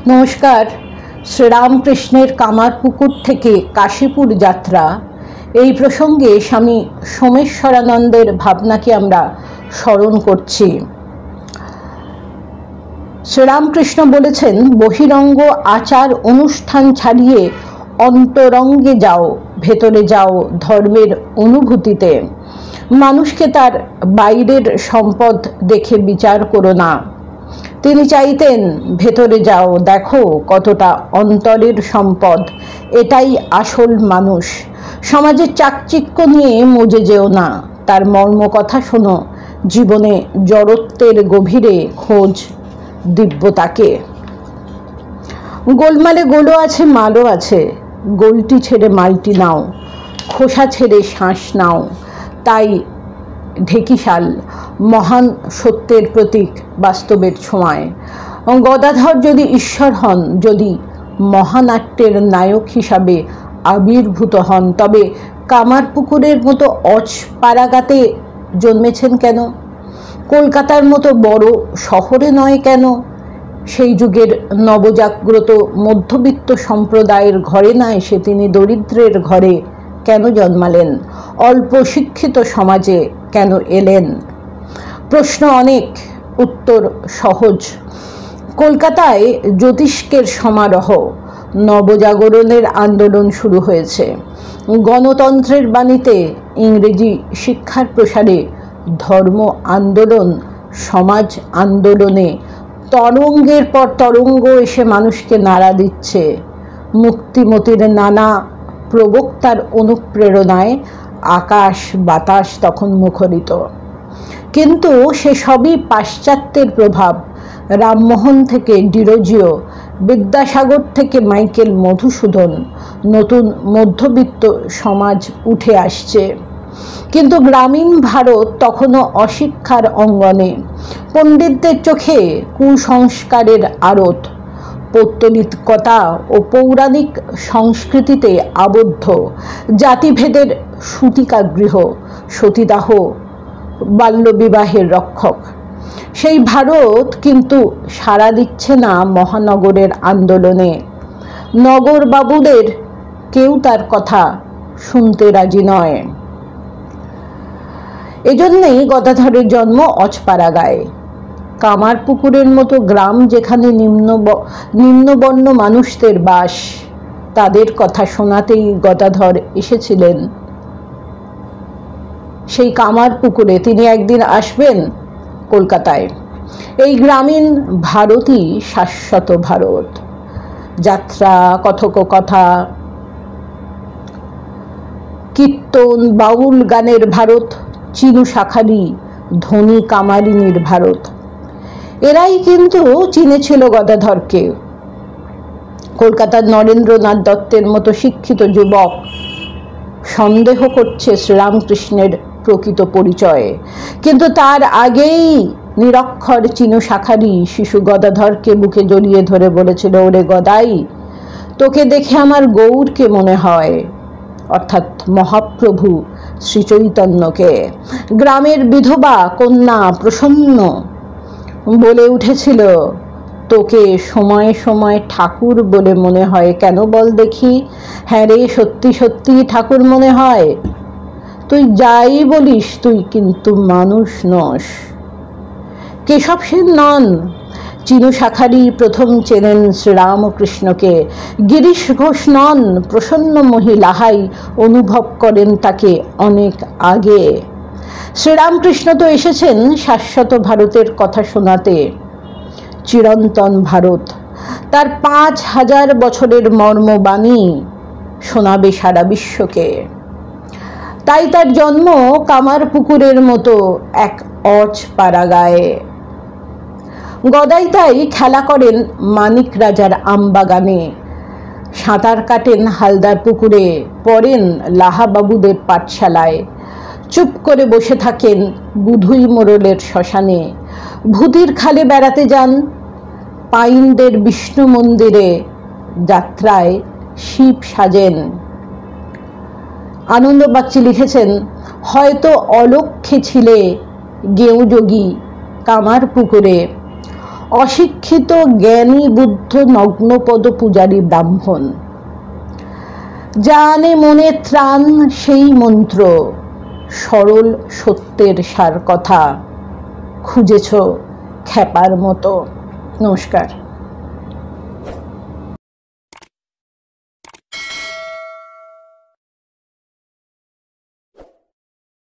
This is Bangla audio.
নমস্কার। শ্রীরামকৃষ্ণের কামারপুকুর থেকে কাশীপুর যাত্রা এই প্রসঙ্গে স্বামী সোমেশ্বরানন্দের ভাবনাকে আমরা স্মরণ করছি। শ্রীরামকৃষ্ণ বলেছেন, বহিরঙ্গ আচার অনুষ্ঠান ছাড়িয়ে অন্তরঙ্গে যাও, ভেতরে যাও ধর্মের অনুভূতিতে। মানুষকে তার বাইরের সম্পদ দেখে বিচার করো না। তিনি চাইতেন, ভেতরে যাও, দেখো কতটা অন্তরের সম্পদ, এটাই আসল মানুষ। সমাজের চাকচিক্য নিয়ে মজে যেও না, তার মর্ম কথা শোনো, জীবনে জড়ত্বের গভীরে খোঁজ দিব্যতাকে। গোলমালে গোলও আছে, মালও আছে, গোলটি ছেড়ে মালটি নাও, খোসা ছেড়ে শ্বাস নাও। তাই ঢেকিশাল মহান সত্যের প্রতীক, বাস্তবের ছোঁয়ায়। গদাধর যদি ঈশ্বর হন, যদি মহানাট্যের নায়ক হিসাবে আবির্ভূত হন, তবে কামারপুকুরের মতো অজপাড়াগাতে জন্মেছেন কেন? কলকাতার মতো বড় শহরে নয় কেন? সেই যুগের নবজাগ্রত মধ্যবিত্ত সম্প্রদায়ের ঘরে না এসে তিনি দরিদ্রের ঘরে কেন জন্মালেন? অল্প শিক্ষিত সমাজে কেন এলেন? প্রশ্ন অনেক, উত্তর সহজ। কলকাতায় জ্যোতিষ্কের সমারোহ, নবজাগরণের আন্দোলন শুরু হয়েছে। গণতন্ত্রের বাণীতে ইংরেজি শিক্ষার প্রসারে ধর্ম আন্দোলন, সমাজ আন্দোলনে তরঙ্গের পর তরঙ্গ এসে মানুষকে নাড়া দিচ্ছে। মুক্তিমতির নানা প্রবক্তার অনুপ্রেরণায় আকাশ বাতাস তখন মুখরিত। কিন্তু সে সবই পাশ্চাত্যের প্রভাব। রামমোহন থেকে ডিরোজিও, বিদ্যাসাগর থেকে মাইকেল মধুসূদন, নতুন মধ্যবিত্ত সমাজ উঠে আসছে। কিন্তু গ্রামীণ ভারত তখনও অশিক্ষার অঙ্গনে। পণ্ডিতদের চোখে কুসংস্কারের আড়ত, পৌত্তলিকতা ও পৌরাণিক সংস্কৃতিতে আবদ্ধ। জাতিভেদের সূতিকাগৃহ, সতীদাহ, বাল্যবিবাহের রক্ষক। সেই ভারত কিন্তু সাড়া দিচ্ছে না মহানগরের আন্দোলনে। নগরবাবুদের কেউ তার কথা শুনতে রাজি নয়। এজন্যই গদাধরের জন্ম অজপাড়াগায়। কামারপুকুরের মতো গ্রাম যেখানে নিম্নবর্ণ মানুষদের বাস, তাদের কথা শোনাতেই গদাধর এসেছিলেন। সেই কামারপুকুরে তিনি একদিন আসবেন কলকাতায়। এই গ্রামীণ ভারতই শাশ্বত ভারত। যাত্রা, কথোপকথা, কীর্তন, বাউল গানের ভারত, চিনু শাখারি, ধনী কামারিনীর ভারত। এরাই কিন্তু চিনেছিল গদাধরকে। কলকাতার নরেন্দ্রনাথ দত্তের মতো শিক্ষিত যুবক সন্দেহ করছে শ্রীরামকৃষ্ণের প্রকৃত পরিচয়ে। কিন্তু তার আগেই নিরক্ষর চিনু শাখারি শিশু গদাধরকে বুকে জড়িয়ে ধরে বলেছিল, ওরে গদাই, তোকে দেখে আমার গৌরকে মনে হয়, অর্থাৎ মহাপ্রভু শ্রীচৈতন্যকে। গ্রামের বিধবা কন্যা প্রসন্ন বলে উঠেছিল, তোকে সময় সময় ঠাকুর বলে মনে হয় কেন বল দেখি? হ্যাঁ রে, সত্যি সত্যি ঠাকুর মনে হয়। তুই যাই বলিস, তুই কিন্তু মানুষ নস। কেশব সেন নন। চিনু শাখারি প্রথম চেনেন শ্রীরামকৃষ্ণকে। গিরিশ ঘোষ নন। প্রসন্ন মহিলাহাই অনুভব করেন তাকে অনেক আগে। শ্রীরামকৃষ্ণ তো এসেছেন শাশ্বত ভারতের কথা শোনাতে। চিরন্তন ভারত, তার 5000 বছরের মর্মবাণী শোনাবে সারা বিশ্বকে। তাই তার জন্ম কামারপুকুরের মতো এক অজপাড়াগায়ে। গদাই তাই খেলা করেন মানিক রাজার আমবাগানে, সাঁতার কাটেন হালদার পুকুরে, পড়েন লাহাবাবুদের পাঠশালায়, চুপ করে বসে থাকেন বুধুই মোড়লের শ্মশানে, ভূতির খালে বেড়াতে যান, পাইনদের বিষ্ণু মন্দিরে যাত্রায় শিব সাজেন। আনন্দ বাগচি লিখেছেন, হয়তো অলক্ষ্যে ছিলে গেঁয়ো যোগী কামারপুকুরে, অশিক্ষিত জ্ঞানী বুদ্ধ নগ্নপদ পূজারী ব্রাহ্মণ। জানে মনে ত্রাণ সেই মন্ত্র, সরল সত্যের সার কথা খুঁজেছ খ্যাপার মতো। নমস্কার।